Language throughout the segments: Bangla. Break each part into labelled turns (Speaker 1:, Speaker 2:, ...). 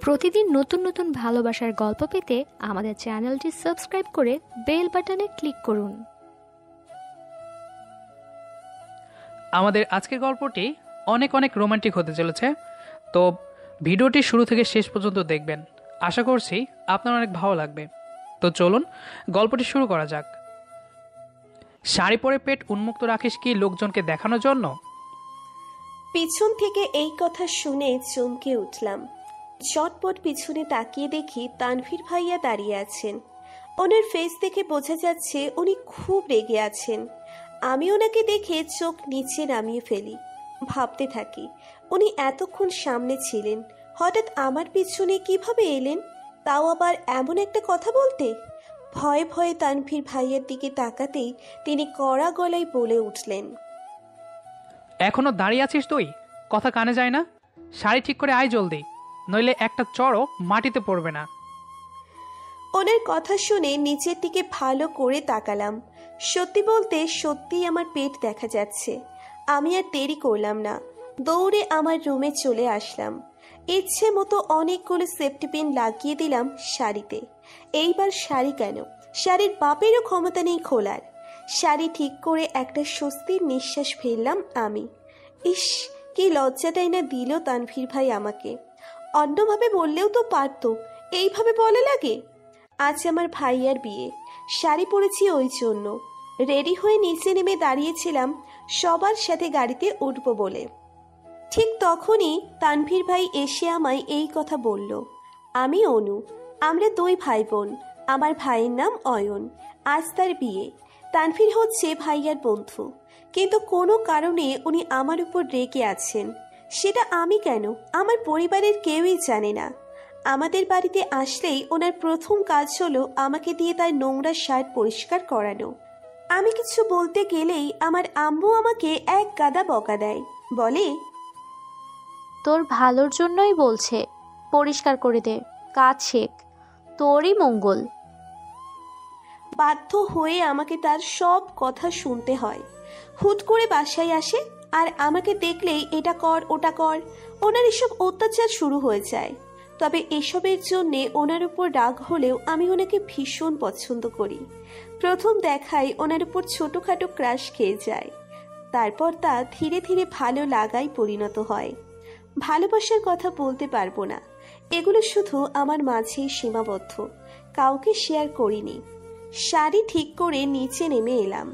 Speaker 1: প্রতিদিন নতুন নতুন ভালোবাসার গল্প পেতে আমাদের চ্যানেলটি সাবস্ক্রাইব করে বেল বাটনে ক্লিক করুন।
Speaker 2: আমাদের আজকের গল্পটি অনেক অনেক রোমান্টিক হতে চলেছে, তো ভিডিওটি শুরু থেকে শেষ পর্যন্ত দেখবেন। আশা করছি আপনার অনেক ভালো লাগবে। তো চলুন গল্পটি শুরু করা যাক। শাড়ি পরে পেট উন্মুক্ত রাখিস কি লোকজনকে দেখানোর জন্য?
Speaker 3: পিছন থেকে এই কথা শুনে চমকে উঠলাম। ঝটপট পিছনে তাকিয়ে দেখি তানভীর ভাইয়া দাঁড়িয়ে আছেন। ওনার ফেস দেখে বোঝা যাচ্ছে উনি খুব রেগে আছেন। আমি ওনাকে দেখে চোখ নিচে নামিয়ে ফেলি, ভাবতে থাকি উনি এতক্ষণ সামনে ছিলেন, হঠাৎ আমার পিছনে কিভাবে এলেন, তাও আবার এমন একটা কথা বলতে। ভয়ে ভয়ে তানভীর ভাইয়ের দিকে তাকাতেই তিনি কড়া গলায় বলে উঠলেন,
Speaker 2: এখনো দাঁড়িয়ে আছিস তুই? কথা কানে যায় না? শাড়ি ঠিক করে আয় জলদি, নইলে একটা চড়ও মাটিতে পড়বে না।
Speaker 3: ওনার কথা শুনে নিচের দিকে ভালো করে তাকালাম। সত্যি বলতে সত্যিই আমার পেট দেখা যাচ্ছে। আমি আর দেরি করলাম না, দৌড়ে আমার রুমে চলে আসলাম। ইচ্ছে মতো অনেকগুলো সেফটি পিন লাগিয়ে দিলাম শাড়িতে। এইবার শাড়ি কেন, শাড়ির বাপেরও ক্ষমতা নেই খোলার। শাড়ি ঠিক করে একটা স্বস্তির নিঃশ্বাস ফেললাম আমি। ইস, কি লজ্জাটাই না দিল তানভীর ভাই আমাকে। অন্যভাবে বললেও তো পারতো, এইভাবে বলে লাগে। আজ আমার ভাইয়ার বিয়ে, শাড়ি পরেছি ওই জন্য। রেডি হয়ে নিচে নেমে দাঁড়িয়েছিলাম সবার সাথে গাড়িতে উঠবো বলে। ঠিক তখনই তানভীর ভাই এসে আমায় এই কথা বলল, আমি অনু, আমরা দুই ভাই বোন। আমার ভাইয়ের নাম অয়ন, আজ তার বিয়ে। তানভীর হচ্ছে ভাইয়ার বন্ধু, কিন্তু কোনো কারণে উনি আমার উপর রেগে আছেন। সেটা আমি কেন, আমার পরিবারের কেউই জানে না। আমাদের বাড়িতে আসলেই ওনার প্রথম কাজ হলো আমাকে দিয়ে তার নোংরা শার্ট পরিষ্কার করানো। আমি কিছু বলতে গেলেই আমার আম্মু আমাকে এক গাদা বকা দেয়, বলে,
Speaker 4: তোর ভালোর জন্যই বলছে, পরিষ্কার করে দে, কাজ শেখ, তোরই মঙ্গল।
Speaker 3: বাধ্য হয়ে আমাকে তার সব কথা শুনতে হয়। হুট করে বাসায় আসে আর আমাকে দেখলেই এটা কর ওটা কর, ওনার এসব অত্যাচার শুরু হয়ে যায়। তবে এসবের জন্যে ওনার উপর রাগ হলেও আমি ওনাকে ভীষণ পছন্দ করি। প্রথম দেখায় ওনার উপর ছোটোখাটো ক্রাশ খেয়ে যায়, তারপর তা ধীরে ধীরে ভালো লাগায় পরিণত হয়। ভালোবাসার কথা বলতে পারবো না, এগুলো শুধু আমার মাঝেই সীমাবদ্ধ, কাউকে শেয়ার করিনি। শাড়ি ঠিক করে নিচে নেমে এলাম।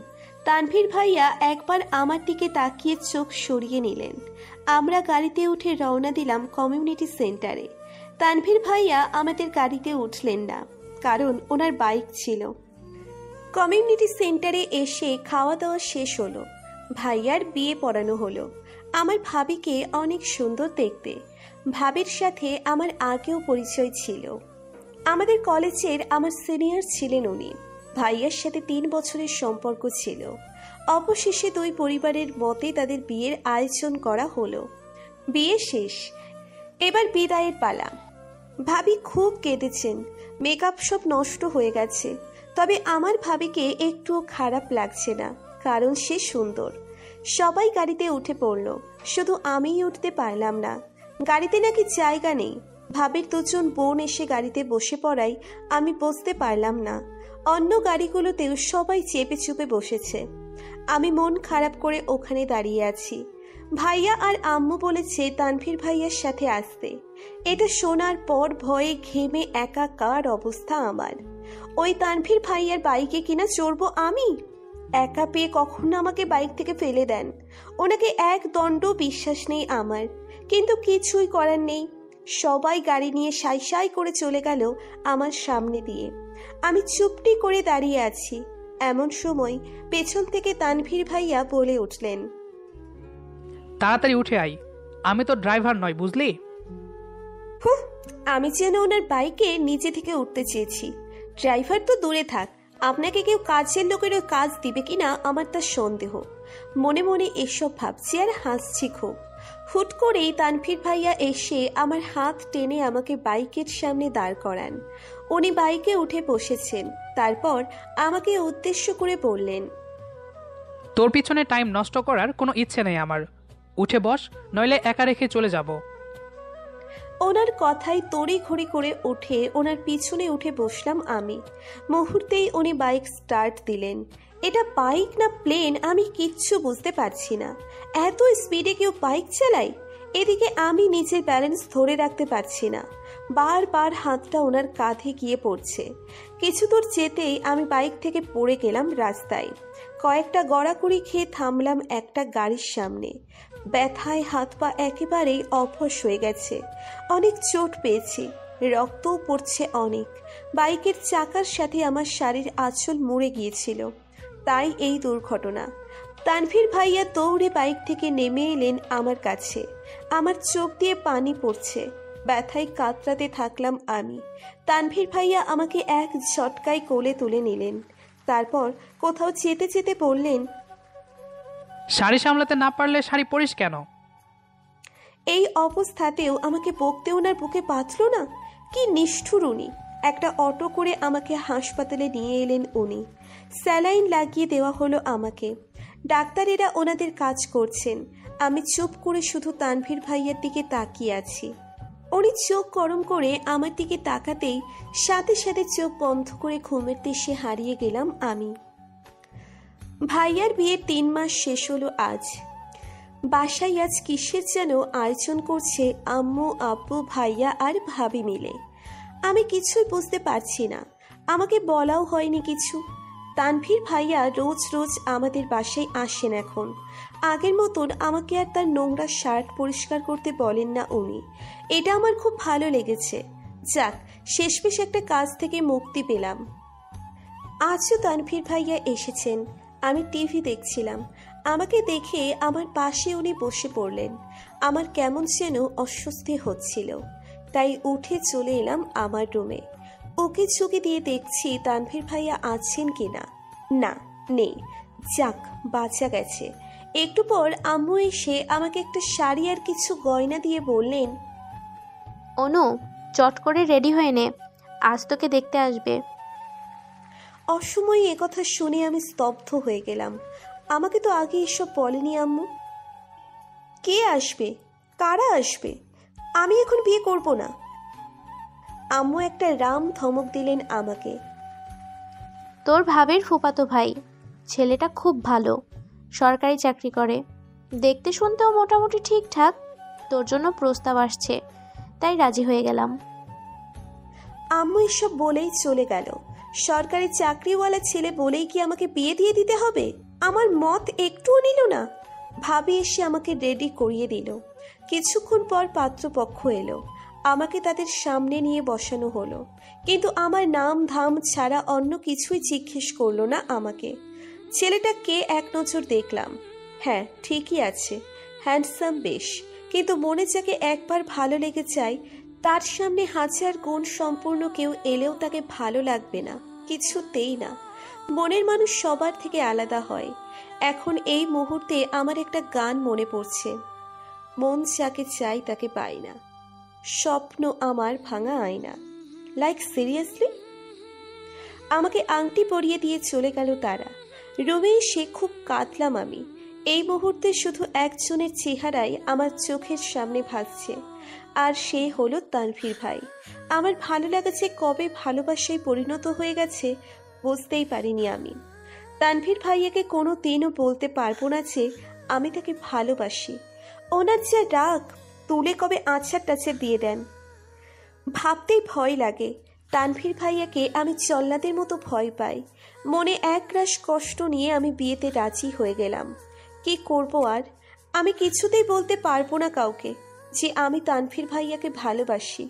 Speaker 3: তানভীর ভাইয়া একবার আমার দিকে তাকিয়ে চোখ সরিয়ে নিলেন। আমরা গাড়িতে উঠে রওনা দিলাম কমিউনিটি সেন্টারে। তানভীর ভাইয়া আমাদের গাড়িতে উঠলেন না, কারণ ওনার বাইক ছিল। কমিউনিটি সেন্টারে এসে খাওয়া দাওয়া শেষ হলো। ভাইয়ার বিয়ে পড়ানো হলো। আমার ভাবিকে অনেক সুন্দর দেখতে। ভাবির সাথে আমার আগেও পরিচয় ছিল। আমাদের কলেজের আমার সিনিয়র ছিলেন উনি। ভাইয়ার সাথে 3 বছরের সম্পর্ক ছিল। অবশেষে দুই পরিবারের মতে তাদের বিয়ের আয়োজন করা হলো। বিয়ে শেষ, এবার বিদায়ের পালা। ভাবি খুব কেঁদেছেন, মেকআপ সব নষ্ট হয়ে গেছে। তবে আমার ভাবিকে একটুও খারাপ লাগছে না, কারণ সে সুন্দর। সবাই গাড়িতে উঠে পড়ল, শুধু আমিই উঠতে পারলাম না। গাড়িতে নাকি জায়গা নেই। ভাবির 2 জন বোন এসে গাড়িতে বসে পড়ায় আমি বসতে পারলাম না। অন্য গাড়িগুলোতেও সবাই চেপে চুপে বসেছে। আমি মন খারাপ করে ওখানে দাঁড়িয়ে আছি। ভাইয়া আর আম্মু বলেছে তানভীর ভাইয়ার সাথে আসতে। এটা শোনার পর ভয়ে ঘেমে একাকার অবস্থা আমার। ওই তানভীর ভাইয়ার বাইকে কিনা চড়বো আমি? একা পেয়ে কখনো আমাকে বাইক থেকে ফেলে দেন। ওনাকে এক দণ্ড বিশ্বাস নেই আমার, কিন্তু কিছুই করার নেই। সবাই গাড়ি নিয়ে সাই সাই করে চলে গেল আমার সামনে দিয়ে। আমি চুপটি করে দাঁড়িয়ে আছি। এমন সময় পেছন থেকে তানভীর ভাইয়া বলে উঠলেন,
Speaker 2: তাড়াতাড়ি উঠে আই, আমি তো ড্রাইভার নয়, বুঝলি?
Speaker 3: আমি যেন ওনার বাইকে নিচে থেকে উঠতে চেয়েছি। ড্রাইভার তো দূরে থাক, আপনাকে কেউ কাজের লোকেরও কাজ দিবে কিনা আমার তার সন্দেহ। মনে মনে এসব ভাবছি আর হাসছি খুব। হুট করেই তানভীর ভাইয়া এসে আমার হাত টেনে আমাকে বাইকের সামনে দাঁড় করান। উনি বাইকে উঠে বসেছেন, তারপর আমাকে উদ্দেশ্য করে বললেন,
Speaker 2: তোর পিছনে টাইম নষ্ট করার কোনো ইচ্ছে নেই আমার, উঠে বস, নইলে একা রেখে চলে যাব।
Speaker 3: ওনার কথায় তড়িঘড়ি করে উঠে ওনার পিছনে উঠে বসলাম আমি। মুহূর্তেই উনি বাইক স্টার্ট দিলেন। এটা বাইক না প্লেন আমি কিচ্ছু বুঝতে পারছি না। এত স্পিডে কেউ বাইক চালায়? এদিকে আমি নিজের ব্যালেন্স ধরে রাখতে পারছি না। বারবার হাতটা ওনার কাঁধে গিয়ে পড়ছে। কিছু দূর যেতেই আমি বাইক থেকে পড়ে গেলাম রাস্তায়। কয়েকটা গড়াগড়ি খেয়ে থামলাম একটা গাড়ির সামনে। ব্যথায় হাত পা একেবারেই অবশ হয়ে গেছে। অনেক চোট পেয়েছি, রক্তও পড়ছে অনেক। বাইকের চাকার সাথে আমার শাড়ির আঁচল মুড়ে গিয়েছিল, তাই এই দুর্ঘটনা। তানভীর ভাইয়া দৌড়ে বাইক থেকে নেমে এলেন আমার কাছে। আমার চোখ দিয়ে পানি পড়ছে, ব্যথায় কাতরাতে থাকলাম আমি। তানভীর ভাইয়া আমাকে এক ঝটকায় কোলে তুলে নিলেন। তারপর কোথাও যেতে যেতে বললেন,
Speaker 2: শাড়ি সামলাতে না পারলে শাড়ি পরিস কেন?
Speaker 3: এই অবস্থাতেও আমাকে বকতে ওনার বুকে বাঁধল না? কি নিষ্ঠুর উনি! একটা অটো করে আমাকে হাসপাতালে নিয়ে এলেন উনি। স্যালাইন লাগিয়ে দেওয়া হলো আমাকে। ডাক্তারেরা ওনাদের কাজ করছেন। আমি চুপ করে শুধু তানভীর ভাইয়ার দিকে তাকিয়ে আছি। উনি চোখ গরম করে আমার দিকে তাকাতেই সাথে সাথে চোখ বন্ধ করে ঘুমের দেশে হারিয়ে গেলাম আমি। ভাইয়ার বিয়ের 3 মাস শেষ হলো আজ। বাসায় আজ কিসের যেন আয়োজন করছে আম্মু, আব্বু, ভাইয়া আর ভাবি মিলে। আমি কিছুই বুঝতে পারছি না, আমাকে বলাও হয়নি কিছু। তানভীর ভাইয়া রোজ রোজ আমাদের বাসায় আসেন এখন। আগের মতন আমাকে আর তার নোংরা শার্ট পরিষ্কার করতে বলেন না উনি। এটা আমার খুব ভালো লেগেছে। যাক, শেষমেশ একটা কাজ থেকে মুক্তি পেলাম। আজও তানভীর ভাইয়া এসেছেন। আমি টিভি দেখছিলাম। আমাকে দেখে আমার পাশে উনি বসে পড়লেন। আমার কেমন যেন অস্বস্তি হচ্ছিল, তাই উঠে চলে এলাম আমার রুমে। ওকে চুকি দিয়ে দেখছি তানভীর ভাইয়া আছেন কিনা। না, নেই। যাক, বাঁচা গেছে। একটু পর আম্মু এসে আমাকে একটা শাড়ি আর কিছু গয়না দিয়ে বললেন,
Speaker 4: অনু, চট করে রেডি হয়ে নে, আজ তোকে দেখতে আসবে।
Speaker 3: অসময়ে একথা শুনে আমি স্তব্ধ হয়ে গেলাম। আমাকে তো আগে এসব বলেনি আম্মু। কে আসবে? কারা আসবে? আমি এখন বিয়ে করব না। আম্মু একটা রাম ধমক দিলেন আমাকে।
Speaker 4: তোর ভাবের ফুফাতো ভাই, ছেলেটা খুব ভালো, সরকারি চাকরি করে, দেখতে শুনতেও মোটামুটি ঠিকঠাক। তোর জন্য প্রস্তাব আসছে, তাই রাজি হয়ে গেলাম।
Speaker 3: আম্মু এসব বলেই চলে গেল। সরকারি চাকরিওয়ালা ছেলে বলেই কি আমাকে বিয়ে দিয়ে দিতে হবে? আমার মত একটুও নিল না। ভাবি এসে আমাকে রেডি করিয়ে দিল। কিছুক্ষণ পর পাত্রপক্ষ এলো। আমাকে তাদের সামনে নিয়ে বসানো হলো, কিন্তু আমার নাম ধাম ছাড়া অন্য কিছুই জিজ্ঞেস করলো না আমাকে। ছেলেটা কে এক নজর দেখলাম। হ্যাঁ, ঠিকই আছে, হ্যান্ডসাম বেশ, কিন্তু মনে যাকে একবার ভালো লেগে যায় তার সামনে 1000 গুণ সম্পূর্ণ কেউ এলেও তাকে ভালো লাগবে না, কিছুতেই না। মনের মানুষ সবার থেকে আলাদা হয়। এখন এই মুহূর্তে আমার একটা গান মনে পড়ছে, মন যাকে চাই তাকে পাই না, স্বপ্ন আমার ভাঙা আয়না। Like seriously? আমাকে আংটি পরিয়ে দিয়ে চলে গেল তারা। রুমে এসে খুব কাঁদলাম আমি। এই মুহূর্তে শুধু একজনের চেহারাই আমার চোখের সামনে ভাসছে, আর সে হলো তানভীর ভাই। আমার ভালো লাগা যে কবে ভালোবাসায় পরিণত হয়ে গেছে বুঝতেই পারিনি আমি। তানভীর ভাইয়াকে কোনো দিনও বলতে পারবো না যে আমি তাকে ভালোবাসি। ওনার যা রাগ, তুলে কবে আছাড় টাছাড় দিয়ে দেন। ভাবতেই ভয় লাগে। তানভীর ভাইয়াকে আমি জল্লাদের মতো ভয় পাই। মনে একরাশ কষ্ট নিয়ে আমি বিয়েতে রাজি হয়ে গেলাম। কি করব আর? আমি কিছুতেই বলতে পারবো না কাউকে যে আমি তানভীর ভাইয়াকে ভালোবাসি।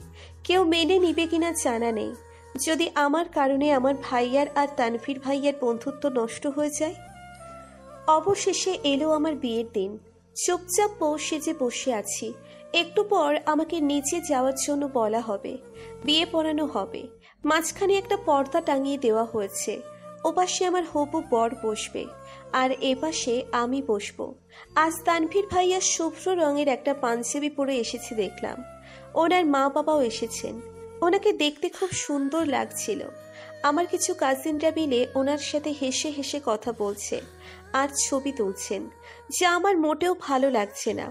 Speaker 3: কেউ মেনে নিবে কিনা জানা নেই। যদি আমার কারণে আমার ভাইয়ার আর তানভীর ভাইয়ার বন্ধুত্ব নষ্ট হয়ে যায়। অবশেষে এলো আমার বিয়ের দিন। চুপচাপ বউ সেজে বসে আছি। একটু পর আমাকে নিচে যাওয়ার জন্য বলা হবে, বিয়ে পড়ানো হবে। মাঝখানে একটা পর্দা টাঙিয়ে দেওয়া হয়েছে। ওপাশে আমার হবু বর বসবে, আর এপাশে আমি বসবো। আজ তানভীর ভাইয়া শুভ্র রঙের একটা পাঞ্জাবি পরে এসেছে দেখলাম। ওনার মা বাবাও এসেছেন। ওনাকে দেখতে খুব সুন্দর লাগছিল। আমার কিছু কাজিনরা মিলে ওনার সাথে হেসে হেসে কথা বলছে আর ছবি তুলছেন, যা আমার মোটেও ভালো লাগছে না।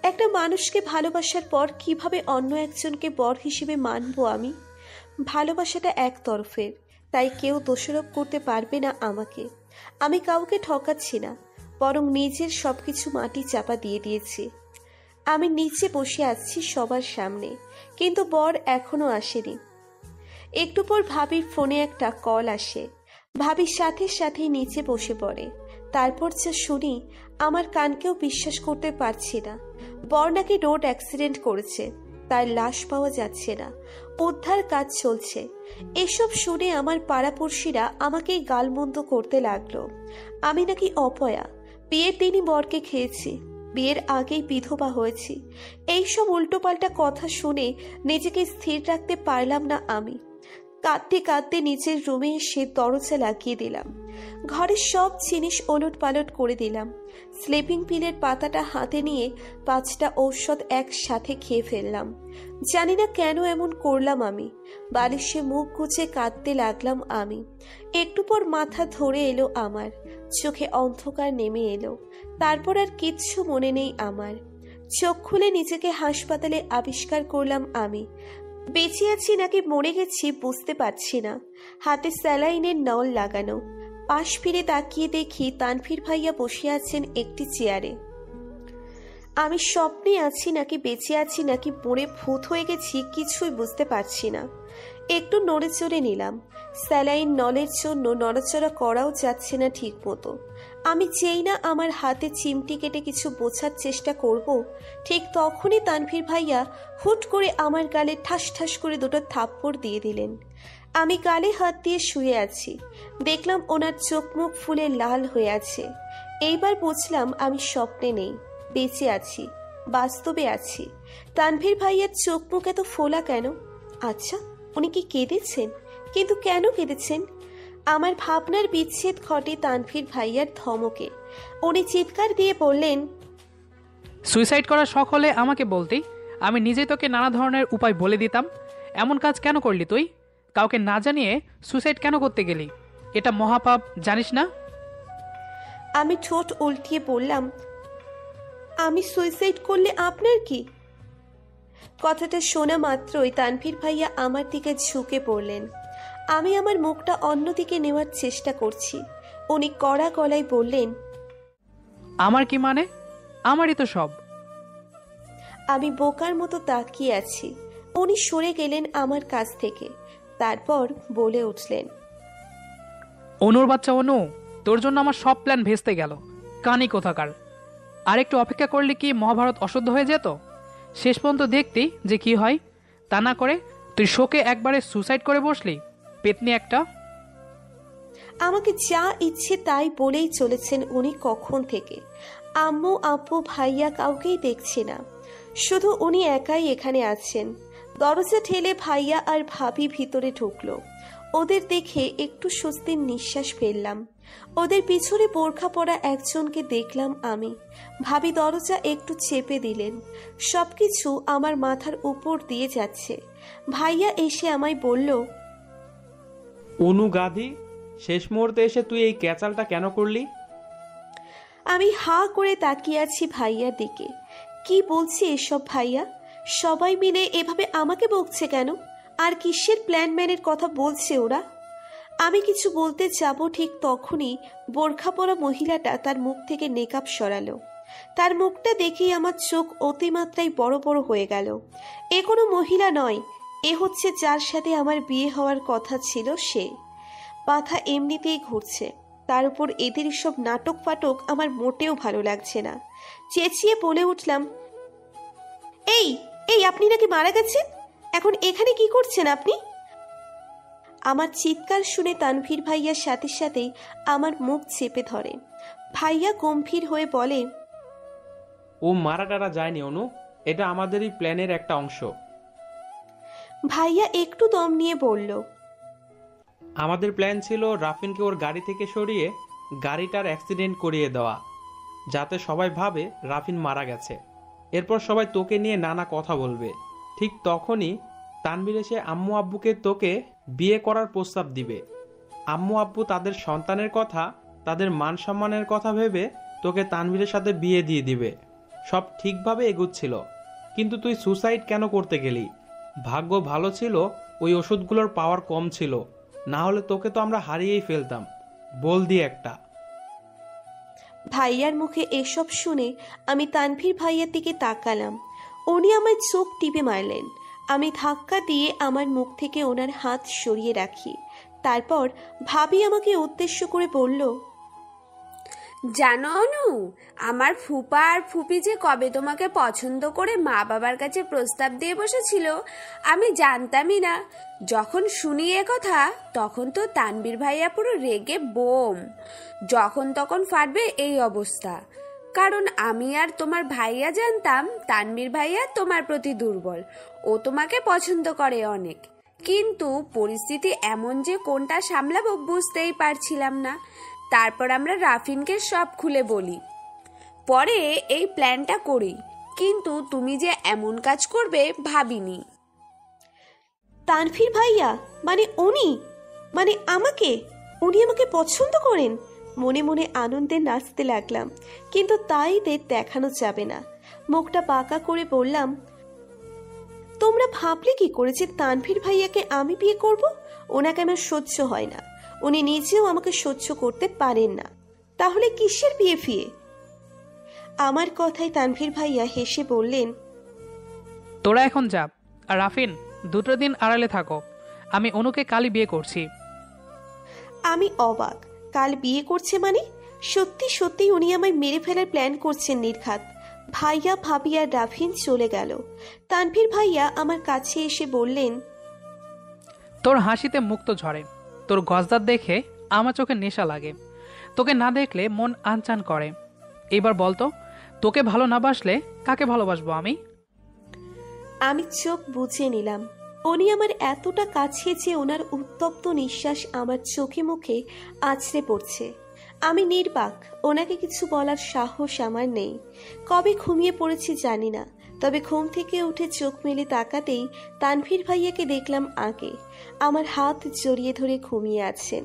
Speaker 3: একটা মানুষকে ভালোবাসার পর কিভাবে অন্য একজনকে বর হিসেবে মানবো আমি? ভালোবাসাটা একতরফের, তাই কেউ দোষারোপ করতে পারবে না আমাকে। আমি কাউকে ঠকাচ্ছি না, বরং নিজের সবকিছু মাটি চাপা দিয়ে দিয়েছি। আমি নিচে বসে আছি সবার সামনে, কিন্তু বর এখনো আসেনি। একটু পর ভাবির ফোনে একটা কল আসে। ভাবির সাথে সাথে নিচে বসে পড়ে। তারপর যা শুনি আমার কানকেও বিশ্বাস করতে পারছি না। বর নাকি রোড অ্যাক্সিডেন্ট করেছে, তার লাশ পাওয়া যাচ্ছে না, উদ্ধার কাজ চলছে। এসব শুনে আমার পাড়াপড়শিরা আমাকে গালমন্দ করতে লাগলো। আমি নাকি অপয়া, বিয়ের দিনই বরকে খেয়েছি, বিয়ের আগেই বিধবা হয়েছি। এইসব উল্টোপাল্টা কথা শুনে নিজেকে স্থির রাখতে পারলাম না আমি। কাঁদতে কাঁদতে নিচের রুমে এসে দরজা লাগিয়ে দিলাম। ঘরের সব জিনিস ওলট পালট করে দিলাম। স্লিপিং পিলের পাতাটা হাতে নিয়ে 5টা ঔষধ একসাথে খেয়ে ফেললাম। জানি না কেন এমন করলাম আমি। বালিশে মুখ গুজে কাঁদতে লাগলাম আমি। একটু পর মাথা ধরে এলো আমার, চোখে অন্ধকার নেমে এলো। তারপর আর কিচ্ছু মনে নেই আমার। চোখ খুলে নিজেকে হাসপাতালে আবিষ্কার করলাম আমি। বেঁচে আছি নাকি মরে গেছি বুঝতে পারছি না। হাতে স্যালাইনের নল লাগানো। পাশ ফিরে তাকিয়ে দেখি তানভীর ভাইয়া বসে আছেন একটি চেয়ারে। আমি স্বপ্নে আছি নাকি বেঁচে আছি নাকি মরে ভূত হয়ে গেছি কিছুই বুঝতে পারছি না। একটু নড়ে চড়ে নিলাম। স্যালাইন নলের জন্য নড়াচড়া করাও যাচ্ছে না ঠিক মতো। আমি যেই না আমার হাতে চিমটি কেটে কিছু বোঝার চেষ্টা করব, ঠিক তখনই তানভীর ভাইয়া হুট করে আমার গালে ঠাস ঠাস করে 2টো থাপ্পড় দিয়ে দিলেন। আমি গালে হাত দিয়ে শুয়ে আছি। দেখলাম ওনার চোখ মুখ ফুলে লাল হয়ে আছে। এইবার বুঝলাম আমি স্বপ্নে নেই, বেঁচে আছি, বাস্তবে আছি। তানভীর ভাইয়ার চোখ মুখ এত ফোলা কেন? আচ্ছা, উনি কি কেঁদেছেন? কিন্তু কেন কেঁদেছেন? আমার ভাবনার বিচ্ছেদ ঘটে তানভীর ভাইয়ার ধমকে। উনি চিৎকার দিয়ে বললেন,
Speaker 2: সুইসাইড করার শখ হলে আমাকে বলতেই, আমি নিজে তোকে নানা ধরনের উপায় বলে দিতাম। এমন কাজ কেন করলি তুই? কাউকে না জানিয়ে সুইসাইড কেন করতে গেলি? এটা মহাপাপ, জানিস না?
Speaker 3: আমি ঠোঁট উল্টিয়ে বললাম, আমি সুইসাইড করলে আপনার কি? কথাটা শোনা মাত্রই তানভীর ভাইয়া আমার দিকে ঝুঁকে পড়লেন। আমি আমার মুখটা অন্যদিকে নেওয়ার চেষ্টা করছি। উনি কড়া গলায় বললেন,
Speaker 2: আমার কি মানে? আমারই তো সব।
Speaker 3: আমি বোকার মতো তাকিয়ে আছি। উনি সরে গেলেন আমার কাছ থেকে। তারপর বলে উঠলেন,
Speaker 2: অনুর বাচ্চা অনু, তোর জন্য আমার সব প্ল্যান ভেস্তে গেল। কানি কোথাকার। আর একটু অপেক্ষা করলে কি মহাভারত অশুদ্ধ হয়ে যেত? শেষ পর্যন্ত দেখতি যে কি হয়। তা না করে তুই শোকে একবারে সুসাইড করে বসলি, পেতনি একটা।
Speaker 3: আমাকে যা ইচ্ছে তাই বলেই চলেছেন উনি কখন থেকে। আম্মু আব্বু ভাইয়া কাউকেই দেখছি না, শুধু উনি একাই এখানে আছেন। দরজা ঠেলে ভাইয়া আর ভাবি ভিতরে ঢুকলো। ওদের দেখে একটু স্বস্তির নিঃশ্বাস ফেললাম। ওদের পিছনে বোরখা পরা একজনকে দেখলাম আমি। ভাবি দরজা একটু চেপে দিলেন। সবকিছু আমার মাথার উপর দিয়ে যাচ্ছে। ভাইয়া এসে আমায় বলল,
Speaker 5: অনু গাধি, শেষ মুহূর্তে এসে তুই এই ক্যাচালটা কেন করলি?
Speaker 3: আমি হাঁ করে তাকিয়ে আছি ভাইয়ার দিকে। কি বলছে এসব ভাইয়া? সবাই মিলে এভাবে আমাকে বকছে কেন? আর কিসের প্ল্যানম্যানের কথা বলছে ওরা? আমি কিছু বলতে যাব ঠিক তখনই বোরখা পরা মহিলাটা তার মুখ থেকে নেকাব সরালো। তার মুখটা দেখেই আমার চোখ অতিমাত্রায় বড় বড় হয়ে গেল। এ কোনো মহিলা নয়, এ হচ্ছে যার সাথে আমার বিয়ে হওয়ার কথা ছিল সে। মাথা এমনিতেই ঘুরছে, তার উপর এদের সব নাটক ফাটক আমার মোটেও ভালো লাগছে না। চেঁচিয়ে বলে উঠলাম, এই এই আপনি নাকি মারা গেছেন? এখন এখানে কি করছেন আপনি? আমার চিৎকার শুনে তানভীর ভাইয়ার সাথে সাথেই আমার মুখ চেপে ধরে। ভাইয়া গম্ভীর হয়ে বলে,
Speaker 5: ও মারা টারা যায়নি অনু, এটা আমাদেরই প্ল্যানের একটা অংশ।
Speaker 3: ভাইয়া একটু দম নিয়ে বলল,
Speaker 5: আমাদের প্ল্যান ছিল রাফিনকে ওর গাড়ি থেকে সরিয়ে গাড়িটার অ্যাক্সিডেন্ট করিয়ে দেওয়া, যাতে সবাই ভাবে রাফিন মারা গেছে। এরপর সবাই তোকে নিয়ে নানা কথা বলবে। ঠিক তখনই তানভীর এসে আম্মু আব্বুকে তোকে বিয়ে করার প্রস্তাব দিবে। আম্মু আব্বু তাদের সন্তানের কথা, তাদের মান সম্মানের কথা ভেবে তোকে তানভীরের সাথে বিয়ে দিয়ে দিবে। সব ঠিকভাবে এগুচ্ছিল, কিন্তু তুই সুসাইড কেন করতে গেলি? ভাগ্য ভালো ছিল ওই ওষুধগুলোর পাওয়ার কম ছিল, না হলে তোকে তো আমরা হারিয়েই ফেলতাম। বল দিয়ে একটা।
Speaker 3: ভাইয়ার মুখে এসব শুনে আমি তানভীর ভাইয়ার দিকে তাকালাম। উনি আমার চোখ টিপে মারলেন। আমি ধাক্কা দিয়ে আমার মুখ থেকে ওনার হাত সরিয়ে রাখি। তারপর ভাবি আমাকে উদ্দেশ্য করে বলল,
Speaker 6: জানো অনু, আমার ফুপা আর ফুপি যে কবে তোমাকে পছন্দ করে মা বাবার কাছে প্রস্তাব দিয়ে বসেছিল আমি জানতামই না। যখন শুনি এ কথা তখন তো তানভীর ভাইয়া পুরো রেগে বোম, যখন তখন ফাটবে এই অবস্থা। কারণ আমি আর তোমার ভাইয়া জানতাম তানভীর ভাইয়া তোমার প্রতি দুর্বল, ও তোমাকে পছন্দ করে অনেক। কিন্তু পরিস্থিতি এমন যে কোনটা সামলাবো বুঝতেই পারছিলাম না। তারপর আমরা রাফিনকে সব খুলে বলি, পরে এই প্ল্যানটা করি। কিন্তু তুমি যে এমন কাজ করবে ভাবিনি।
Speaker 3: তানভীর ভাইয়া মানে উনি, মানে উনি আমাকে পছন্দ করেন? মনে মনে আনন্দে নাচতে লাগলাম, কিন্তু তাই দেখানো যাবে না। মুখটা বাঁকা করে বললাম, তোমরা ভাবলে কি করে যে তানভীর ভাইয়াকে আমি বিয়ে করব? ওনাকে আমার সহ্য হয় না, উনি নিজেও আমাকে সহ্য করতে পারেন না। তাহলে কিসের বিয়ে ফিয়ে? আমার কথায় তানভীর ভাইয়া হেসে বললেন,
Speaker 2: তোরা এখন যা, আর রাফিন 2 দিন আড়ালে থাকো। আমি অনুকে কালই বিয়ে করছি।
Speaker 3: আমি অবাক। কাল বিয়ে করছে মানে? সত্যি সত্যি উনি আমায় মেরে ফেলার প্ল্যান করছেন নির্ঘাত। ভাইয়া, ভাবি আর রাফিন চলে গেল। তানভীর ভাইয়া আমার কাছে এসে বললেন,
Speaker 2: তোর হাসিতে মুক্ত ঝরে, তোর গজদার দেখে আমার চোখে নেশা লাগে। তোকে না দেখলে মন আনচান করে। এবার বলতো, তোকে ভালো না বাসলে কাকে ভালোবাসবো আমি?
Speaker 3: আমি চোখ বুজে নিলাম। উনি আমার এতটা কাছে যে ওনার উত্তপ্ত নিঃশ্বাস আমার চোখে মুখে আছড়ে পড়ছে। আমি নির্বাক, ওনাকে কিছু বলার সাহস আমার নেই। কবে ঘুমিয়ে পড়েছি জানি না, তবে ঘুম থেকে উঠে চোখ মেলে তাকাতেই তানভীর ভাইয়াকে দেখলাম আগে। আমার হাত জড়িয়ে ধরে ঘুমিয়ে আছেন।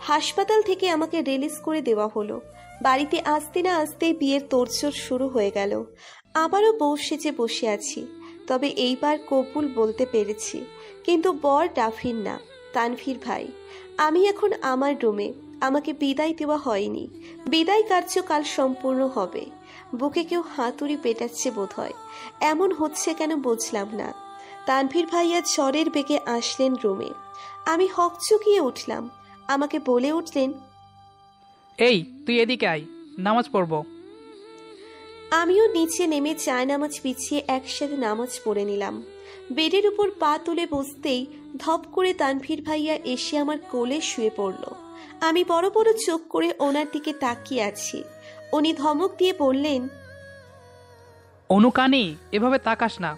Speaker 3: হাসপাতাল থেকে আমাকে রিলিজ করে দেওয়া হলো। বাড়িতে আসতে না আসতেই বিয়ের তোড়জোড় শুরু হয়ে গেল। আবারও বউ সেজে বসে আছি, তবে এইবার কবুল বলতে পেরেছি। কিন্তু বর রাফিন না, তানভীর ভাই। আমি এখন আমার রুমে। আমাকে বিদায় দেওয়া হয়নি। বিদায় কার্যকাল সম্পূর্ণ হবে। বুকে কেউ হাতুড়ি পেটাচ্ছে বোধ হয়। এমন হচ্ছে কেন বুঝলাম না। তানভীর ভাইয়া ঝড়ের বেগে আসলেন রুমে। আমি হকচকিয়ে উঠলাম। আমাকে বলে উঠলেন,
Speaker 2: এই তুই এদিকে আয়, নামাজ পড়বো।
Speaker 3: আমিও নিচে নেমে চায় নামাজ পিছিয়ে একসাথে নামাজ পড়ে নিলাম। বেডের উপর পা তুলে বসতেই ধপ করে তানভীর ভাইয়া এসে আমার কোলে শুয়ে পড়ল। আমি বড় বড় চোখ করে ওনার দিকে তাকিয়ে আছি। উনি ধমক দিয়ে বললেন,
Speaker 2: অনুকানি, এভাবে তাকাস না।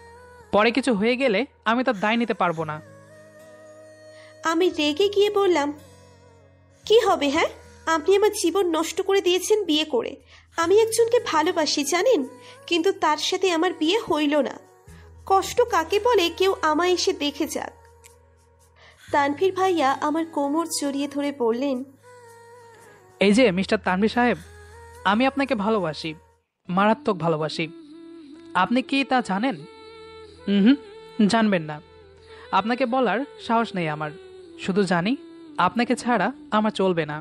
Speaker 2: পরে কিছু হয়ে গেলে আমি তার দায় নিতে পারবো না।
Speaker 3: আমি রেগে গিয়ে বললাম, কি হবে? হ্যাঁ, আপনি আমার জীবন নষ্ট করে দিয়েছেন বিয়ে করে। আমি একজনকে ভালোবাসি জানেন, কিন্তু তার সাথে আমার বিয়ে হইল না। কষ্ট কাকে বলে কেউ আমায় এসে দেখে যাক। তানভীর ভাইয়া আমার কোমর জড়িয়ে ধরে বললেন,
Speaker 2: এই যে মিস্টার তানভীর সাহেব, আমি আপনাকে ভালোবাসি, মারাত্মক ভালোবাসি। আপনি কি তা জানেন? হুম, জানবেন না। আপনাকে বলার সাহস নেই আমার। শুধু জানি আপনাকে ছাড়া আমার চলবে না।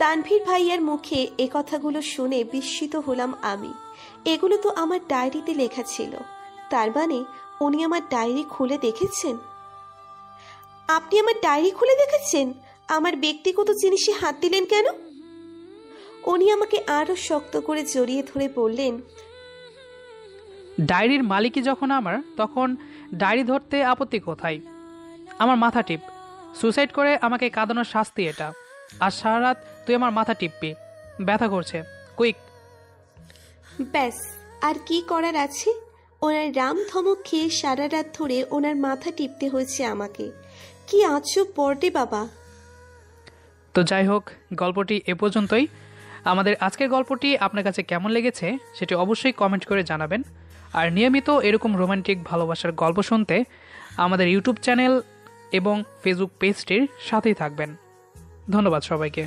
Speaker 3: তানভীর ভাইয়ার মুখে এ কথাগুলো শুনে বিস্মিত হলাম আমি। এগুলো তো আমার ডায়েরিতে লেখা ছিল। তার মানে উনি আমার ডায়েরি খুলে দেখেছেন? আপনি আমার ডায়েরি খুলে দেখেছেন? আমার ব্যক্তিগত জিনিসে হাত দিলেন কেন? উনি আমাকে আরো শক্ত করে জড়িয়ে ধরে বললেন,
Speaker 2: ডায়েরির মালিকই যখন আমার, তখন ডায়েরি ধরতে আপত্তি কোথায়? আমার মাথা টিপ। সুসাইড করে আমাকে কাঁদানোর শাস্তি এটা। আর সারা রাত তুই আমার মাথা টিপবি, ব্যথা করছে। কুইক।
Speaker 3: ব্যাস, আর কি করার আছে? ওনার রাম ধমক খেয়ে সারা রাত ধরে ওনার মাথা টিপতে হয়েছে আমাকে। কি আজব বর্ডে বাবা।
Speaker 2: তো যাই হোক, গল্পটি এ পর্যন্তই। আমাদের আজকের গল্পটি আপনার কাছে কেমন লেগেছে সেটি অবশ্যই কমেন্ট করে জানাবেন। আর নিয়মিত এরকম রোমান্টিক ভালোবাসার গল্প শুনতে আমাদের ইউটিউব চ্যানেল এবং ফেসবুক পেজটির সাথেই থাকবেন। ধন্যবাদ সবাইকে।